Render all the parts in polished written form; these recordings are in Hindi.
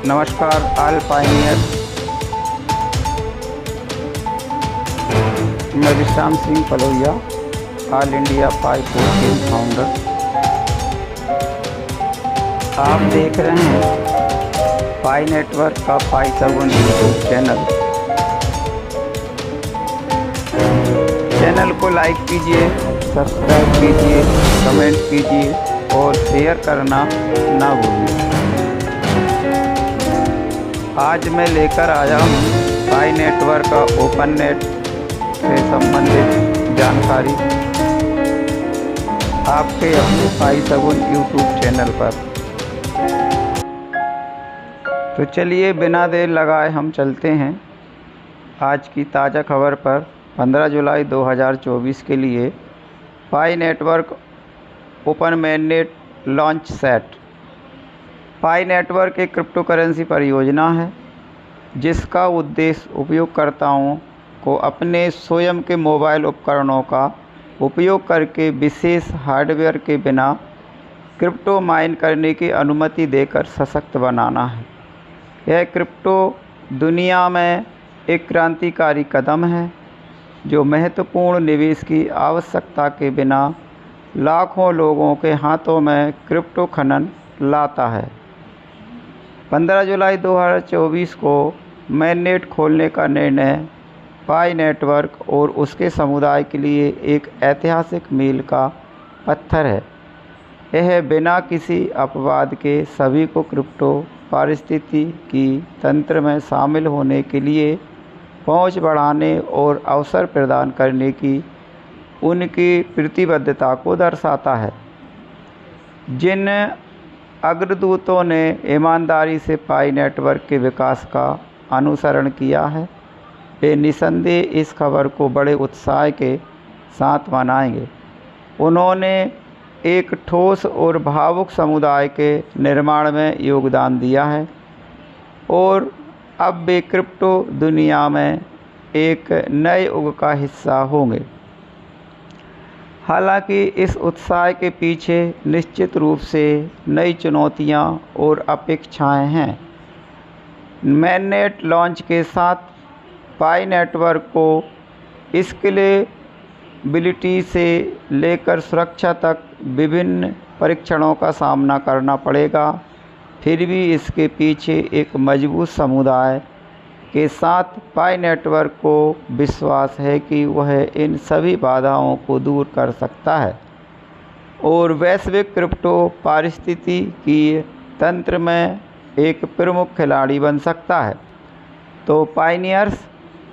नमस्कार ऑल पायनियर। मैं विश्राम सिंह पलोया, ऑल इंडिया पाई टीम फाउंडर। आप देख रहे हैं पाई नेटवर्क का पाई सगुन यूट्यूब चैनल को लाइक कीजिए, सब्सक्राइब कीजिए, कमेंट कीजिए और शेयर करना ना भूलिए। आज मैं लेकर आया हूँ पाई नेटवर्क का ओपन नेट से संबंधित जानकारी आपके अपने पाई सगुन यूट्यूब चैनल पर। तो चलिए बिना देर लगाए हम चलते हैं आज की ताज़ा खबर पर। 15 जुलाई 2024 के लिए Pi network open mainnet launch set. Pi network एक क्रिप्टो करेंसी परियोजना है जिसका उद्देश्य उपयोगकर्ताओं को अपने स्वयं के मोबाइल उपकरणों का उपयोग करके विशेष हार्डवेयर के बिना क्रिप्टो माइन करने की अनुमति देकर सशक्त बनाना है। यह क्रिप्टो दुनिया में एक क्रांतिकारी कदम है जो महत्वपूर्ण निवेश की आवश्यकता के बिना लाखों लोगों के हाथों में क्रिप्टो खनन लाता है। 15 जुलाई 2024 को मेननेट खोलने का निर्णय पाई नेटवर्क और उसके समुदाय के लिए एक ऐतिहासिक मील का पत्थर है। यह बिना किसी अपवाद के सभी को क्रिप्टो पारिस्थितिकी तंत्र में शामिल होने के लिए पहुंच बढ़ाने और अवसर प्रदान करने की उनकी प्रतिबद्धता को दर्शाता है। जिन अग्रदूतों ने ईमानदारी से पाई नेटवर्क के विकास का अनुसरण किया है वे निसंदेह इस खबर को बड़े उत्साह के साथ मनाएंगे। उन्होंने एक ठोस और भावुक समुदाय के निर्माण में योगदान दिया है और अब वे क्रिप्टो दुनिया में एक नए युग का हिस्सा होंगे। हालांकि इस उत्साह के पीछे निश्चित रूप से नई चुनौतियां और अपेक्षाएं हैं। मेननेट लॉन्च के साथ पाई नेटवर्क को स्केलेबिलिटी से लेकर सुरक्षा तक विभिन्न परीक्षणों का सामना करना पड़ेगा। फिर भी इसके पीछे एक मजबूत समुदाय के साथ पाई नेटवर्क को विश्वास है कि वह इन सभी बाधाओं को दूर कर सकता है और वैश्विक क्रिप्टो पारिस्थितिकी तंत्र में एक प्रमुख खिलाड़ी बन सकता है। तो पायनियर्स,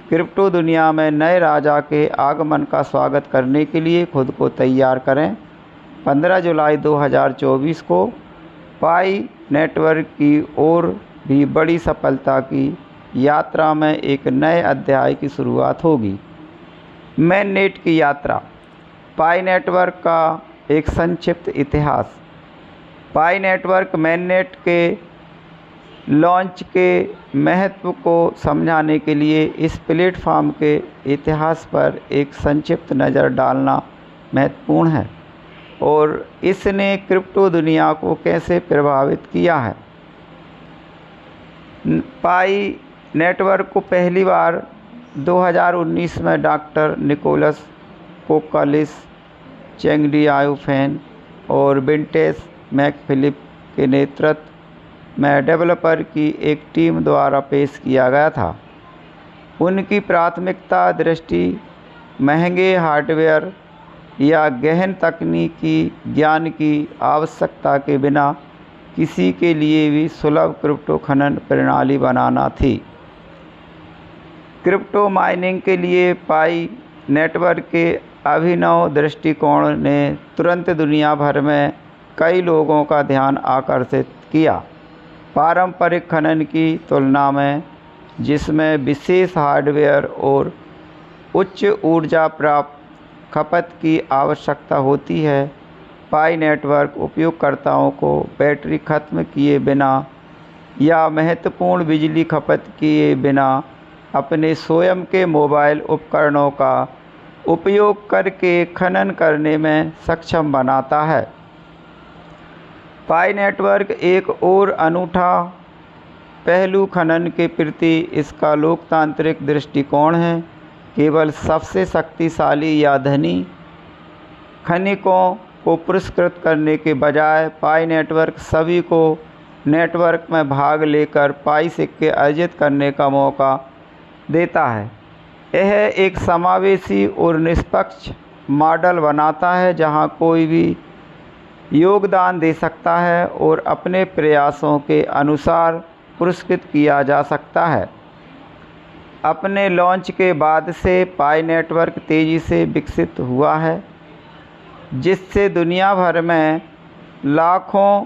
क्रिप्टो दुनिया में नए राजा के आगमन का स्वागत करने के लिए खुद को तैयार करें। 15 जुलाई 2024 को पाई नेटवर्क की और भी बड़ी सफलता की यात्रा में एक नए अध्याय की शुरुआत होगी। मेननेट की यात्रा। पाई नेटवर्क का एक संक्षिप्त इतिहास। पाई नेटवर्क मेननेट के लॉन्च के महत्व को समझाने के लिए इस प्लेटफॉर्म के इतिहास पर एक संक्षिप्त नज़र डालना महत्वपूर्ण है और इसने क्रिप्टो दुनिया को कैसे प्रभावित किया है। पाई नेटवर्क को पहली बार 2019 में डॉक्टर निकोलस कोकालिस, चेंगडी आयुफेन और विंटेज मैकफिलिप के नेतृत्व में डेवलपर की एक टीम द्वारा पेश किया गया था। उनकी प्राथमिकता दृष्टि महंगे हार्डवेयर या गहन तकनीकी ज्ञान की आवश्यकता के बिना किसी के लिए भी सुलभ क्रिप्टो खनन प्रणाली बनाना थी। क्रिप्टो माइनिंग के लिए पाई नेटवर्क के अभिनव दृष्टिकोण ने तुरंत दुनिया भर में कई लोगों का ध्यान आकर्षित किया। पारंपरिक खनन की तुलना में, जिसमें विशेष हार्डवेयर और उच्च ऊर्जा प्राप्त खपत की आवश्यकता होती है, पाई नेटवर्क उपयोगकर्ताओं को बैटरी खत्म किए बिना या महत्वपूर्ण बिजली खपत किए बिना अपने स्वयं के मोबाइल उपकरणों का उपयोग करके खनन करने में सक्षम बनाता है। पाई नेटवर्क एक और अनूठा पहलू खनन के प्रति इसका लोकतांत्रिक दृष्टिकोण है। केवल सबसे शक्तिशाली या धनी खनिकों को पुरस्कृत करने के बजाय पाई नेटवर्क सभी को नेटवर्क में भाग लेकर पाई सिक्के अर्जित करने का मौका देता है। यह एक समावेशी और निष्पक्ष मॉडल बनाता है जहां कोई भी योगदान दे सकता है और अपने प्रयासों के अनुसार पुरस्कृत किया जा सकता है। अपने लॉन्च के बाद से पाई नेटवर्क तेज़ी से विकसित हुआ है, जिससे दुनिया भर में लाखों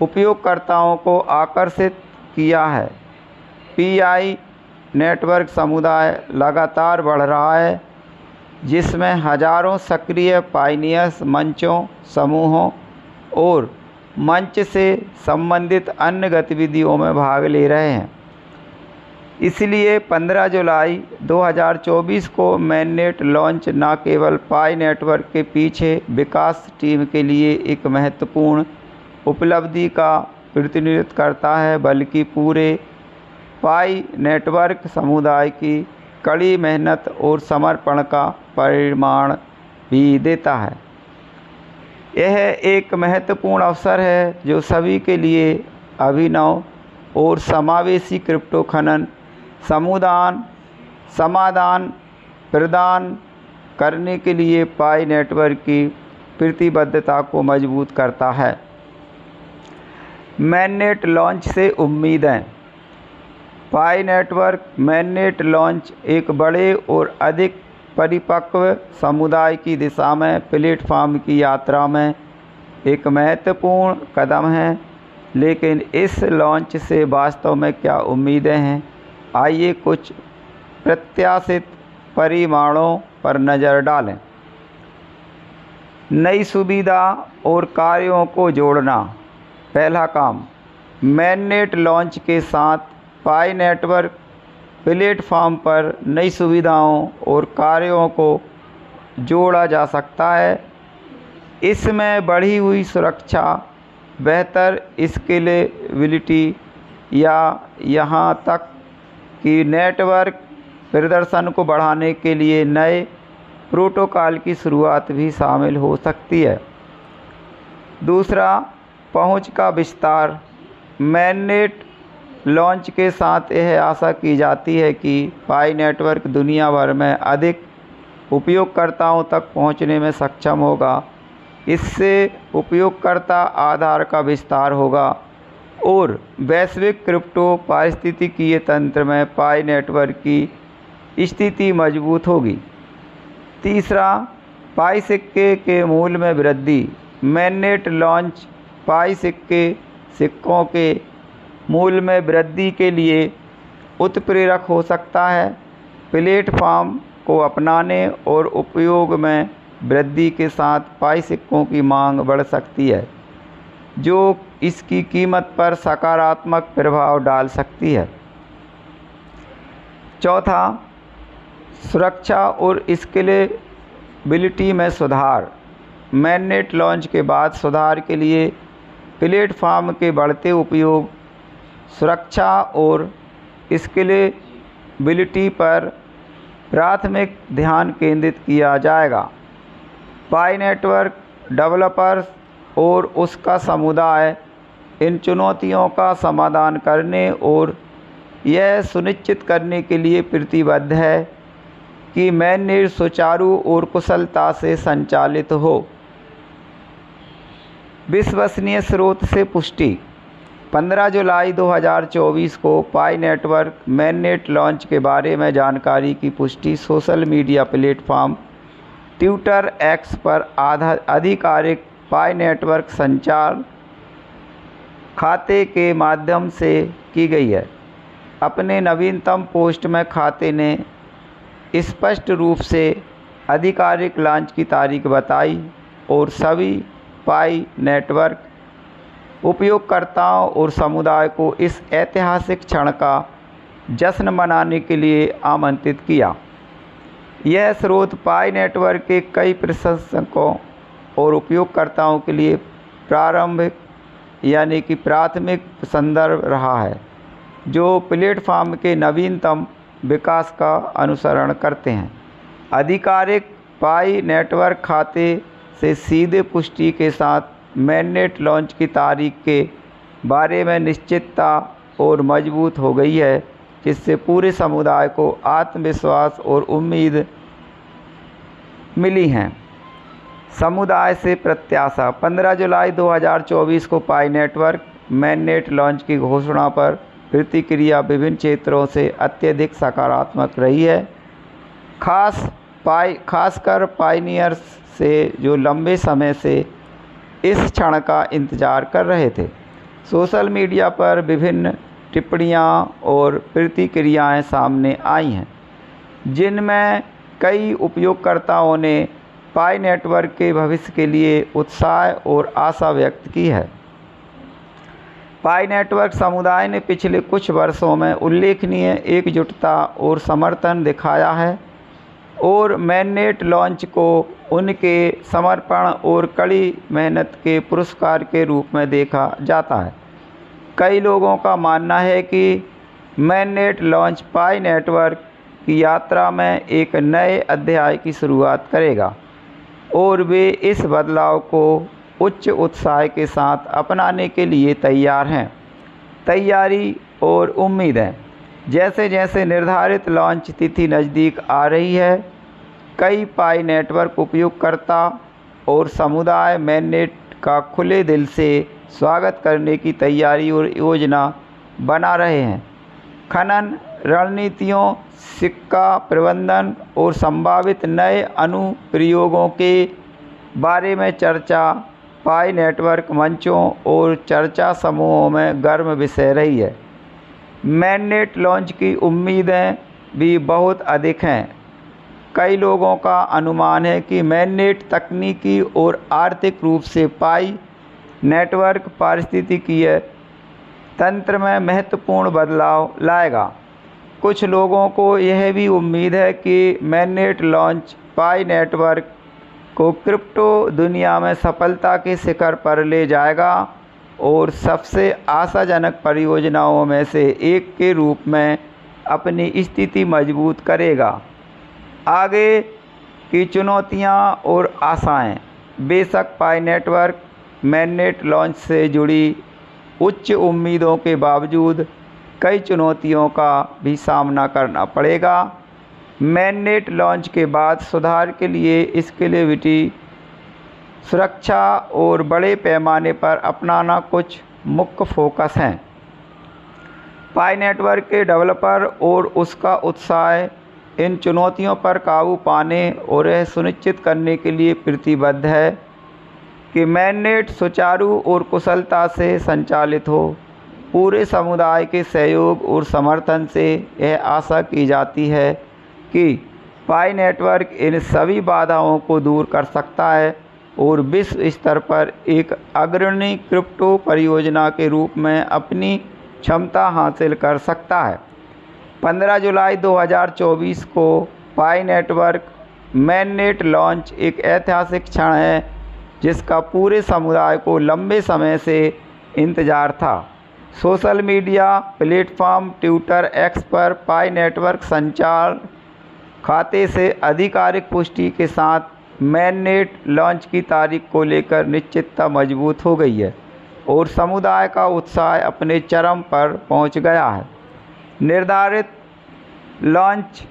उपयोगकर्ताओं को आकर्षित किया है। पीआई नेटवर्क समुदाय लगातार बढ़ रहा है, जिसमें हजारों सक्रिय पायनियर्स मंचों, समूहों और मंच से संबंधित अन्य गतिविधियों में भाग ले रहे हैं। इसलिए 15 जुलाई 2024 को मैननेट लॉन्च न केवल पाई नेटवर्क के पीछे विकास टीम के लिए एक महत्वपूर्ण उपलब्धि का प्रतिनिधित्व करता है, बल्कि पूरे पाई नेटवर्क समुदाय की कड़ी मेहनत और समर्पण का परिमाण भी देता है। यह एक महत्वपूर्ण अवसर है जो सभी के लिए अभिनव और समावेशी क्रिप्टो खनन समाधान प्रदान करने के लिए पाई नेटवर्क की प्रतिबद्धता को मजबूत करता है। मैननेट लॉन्च से उम्मीदें। पाई नेटवर्क मैननेट लॉन्च एक बड़े और अधिक परिपक्व समुदाय की दिशा में प्लेटफॉर्म की यात्रा में एक महत्वपूर्ण कदम है। लेकिन इस लॉन्च से वास्तव में क्या उम्मीदें हैं? आइए कुछ प्रत्याशित परिणामों पर नज़र डालें। नई सुविधा और कार्यों को जोड़ना। पहला काम, मैननेट लॉन्च के साथ पाई नेटवर्क प्लेटफॉर्म पर नई सुविधाओं और कार्यों को जोड़ा जा सकता है। इसमें बढ़ी हुई सुरक्षा, बेहतर स्केलेबिलिटी या यहाँ तक कि नेटवर्क प्रदर्शन को बढ़ाने के लिए नए प्रोटोकॉल की शुरुआत भी शामिल हो सकती है। दूसरा, पहुंच का विस्तार। मैननेट लॉन्च के साथ यह आशा की जाती है कि पाई नेटवर्क दुनिया भर में अधिक उपयोगकर्ताओं तक पहुंचने में सक्षम होगा। इससे उपयोगकर्ता आधार का विस्तार होगा और वैश्विक क्रिप्टो पारिस्थितिकीय तंत्र में पाई नेटवर्क की स्थिति मजबूत होगी। तीसरा, पाई सिक्के के मूल्य में वृद्धि। मैननेट लॉन्च पाई सिक्कों के मूल्य में वृद्धि के लिए उत्प्रेरक हो सकता है। प्लेटफॉर्म को अपनाने और उपयोग में वृद्धि के साथ पाई सिक्कों की मांग बढ़ सकती है, जो इसकी कीमत पर सकारात्मक प्रभाव डाल सकती है। चौथा, सुरक्षा और स्केलेबिलिटी में सुधार। मैननेट लॉन्च के बाद सुधार के लिए प्लेटफॉर्म के बढ़ते उपयोग, सुरक्षा और स्केलेबिलिटी पर प्राथमिक ध्यान केंद्रित किया जाएगा। पाई नेटवर्क डेवलपर्स और उसका समुदाय इन चुनौतियों का समाधान करने और यह सुनिश्चित करने के लिए प्रतिबद्ध है कि मैननेट सुचारू और कुशलता से संचालित हो। विश्वसनीय स्रोत से पुष्टि। 15 जुलाई 2024 को पाई नेटवर्क मैननेट लॉन्च के बारे में जानकारी की पुष्टि social media platform Twitter x पर आधिकारिक पाई नेटवर्क संचार खाते के माध्यम से की गई है। अपने नवीनतम पोस्ट में खाते ने स्पष्ट रूप से आधिकारिक लॉन्च की तारीख बताई और सभी पाई नेटवर्क उपयोगकर्ताओं और समुदाय को इस ऐतिहासिक क्षण का जश्न मनाने के लिए आमंत्रित किया। यह स्रोत पाई नेटवर्क के कई प्रशंसकों और उपयोगकर्ताओं के लिए प्राथमिक संदर्भ रहा है। जो प्लेटफॉर्म के नवीनतम विकास का अनुसरण करते हैं। आधिकारिक पाई नेटवर्क खाते से सीधे पुष्टि के साथ मैननेट लॉन्च की तारीख के बारे में निश्चितता और मजबूत हो गई है, जिससे पूरे समुदाय को आत्मविश्वास और उम्मीद मिली हैं। समुदाय से प्रत्याशा। 15 जुलाई 2024 को पाई नेटवर्क मैननेट लॉन्च की घोषणा पर प्रतिक्रिया विभिन्न क्षेत्रों से अत्यधिक सकारात्मक रही है, खासकर पायनियर्स से जो लंबे समय से इस क्षण का इंतज़ार कर रहे थे। सोशल मीडिया पर विभिन्न टिप्पणियां और प्रतिक्रियाएं सामने आई हैं, जिनमें कई उपयोगकर्ताओं ने पाई नेटवर्क के भविष्य के लिए उत्साह और आशा व्यक्त की है। पाई नेटवर्क समुदाय ने पिछले कुछ वर्षों में उल्लेखनीय एकजुटता और समर्थन दिखाया है और मैननेट लॉन्च को उनके समर्पण और कड़ी मेहनत के पुरस्कार के रूप में देखा जाता है। कई लोगों का मानना है कि मैननेट लॉन्च पाई नेटवर्क की यात्रा में एक नए अध्याय की शुरुआत करेगा और वे इस बदलाव को उच्च उत्साह के साथ अपनाने के लिए तैयार हैं। तैयारी और उम्मीद है। जैसे जैसे निर्धारित लॉन्च तिथि नज़दीक आ रही है, कई पाई नेटवर्क उपयोगकर्ता और समुदाय मैननेट का खुले दिल से स्वागत करने की तैयारी और योजना बना रहे हैं। खनन रणनीतियों, सिक्का प्रबंधन और संभावित नए अनुप्रयोगों के बारे में चर्चा पाई नेटवर्क मंचों और चर्चा समूहों में गर्म विषय रही है। मैननेट लॉन्च की उम्मीदें भी बहुत अधिक हैं। कई लोगों का अनुमान है कि मैननेट तकनीकी और आर्थिक रूप से पाई नेटवर्क पारिस्थितिकीय तंत्र में महत्वपूर्ण बदलाव लाएगा। कुछ लोगों को यह भी उम्मीद है कि मैननेट लॉन्च पाई नेटवर्क को क्रिप्टो दुनिया में सफलता के शिखर पर ले जाएगा और सबसे आशाजनक परियोजनाओं में से एक के रूप में अपनी स्थिति मजबूत करेगा। आगे की चुनौतियां और आशाएं। बेशक पाई नेटवर्क मैननेट लॉन्च से जुड़ी उच्च उम्मीदों के बावजूद कई चुनौतियों का भी सामना करना पड़ेगा। मैननेट लॉन्च के बाद सुधार के लिए स्केलेबिलिटी, सुरक्षा और बड़े पैमाने पर अपनाना कुछ मुख्य फोकस हैं। पाई नेटवर्क के डेवलपर और उसका उत्साह इन चुनौतियों पर काबू पाने और यह सुनिश्चित करने के लिए प्रतिबद्ध है कि मैननेट सुचारू और कुशलता से संचालित हो। पूरे समुदाय के सहयोग और समर्थन से यह आशा की जाती है कि पाई नेटवर्क इन सभी बाधाओं को दूर कर सकता है और विश्व स्तर पर एक अग्रणी क्रिप्टो परियोजना के रूप में अपनी क्षमता हासिल कर सकता है। 15 जुलाई 2024 को पाई नेटवर्क मैननेट लॉन्च एक ऐतिहासिक क्षण है, जिसका पूरे समुदाय को लंबे समय से इंतज़ार था। Social media platform Twitter x पर पाई नेटवर्क संचार खाते से आधिकारिक पुष्टि के साथ मैननेट लॉन्च की तारीख को लेकर निश्चितता मजबूत हो गई है और समुदाय का उत्साह अपने चरम पर पहुंच गया है। निर्धारित लॉन्च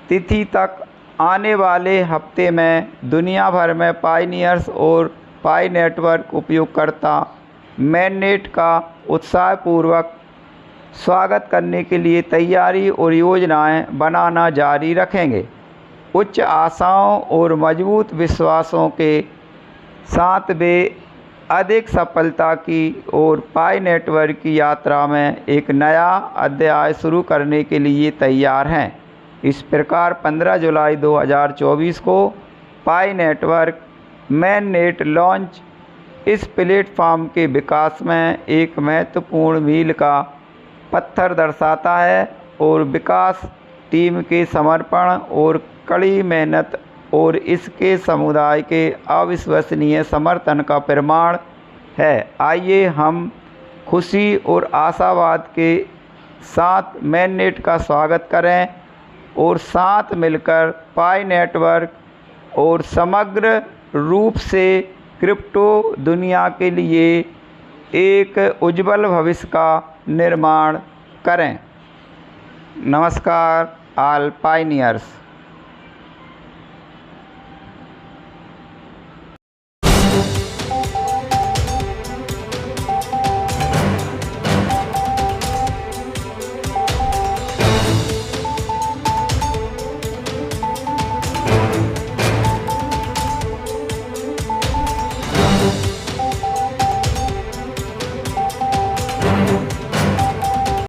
तिथि तक आने वाले हफ्ते में दुनिया भर में पायनियर्स और पाई नेटवर्क उपयोगकर्ता मैननेट का उत्साहपूर्वक स्वागत करने के लिए तैयारी और योजनाएं बनाना जारी रखेंगे। उच्च आशाओं और मजबूत विश्वासों के साथ वे अधिक सफलता की और पाई नेटवर्क की यात्रा में एक नया अध्याय शुरू करने के लिए तैयार हैं। इस प्रकार 15 जुलाई 2024 को पाई नेटवर्क मैननेट लॉन्च इस प्लेटफॉर्म के विकास में एक महत्वपूर्ण मील का पत्थर दर्शाता है और विकास टीम के समर्पण और कड़ी मेहनत और इसके समुदाय के अविश्वसनीय समर्थन का प्रमाण है। आइए हम खुशी और आशावाद के साथ मैननेट का स्वागत करें और साथ मिलकर पाई नेटवर्क और समग्र रूप से क्रिप्टो दुनिया के लिए एक उज्जवल भविष्य का निर्माण करें। नमस्कार ऑल पायनियर्स।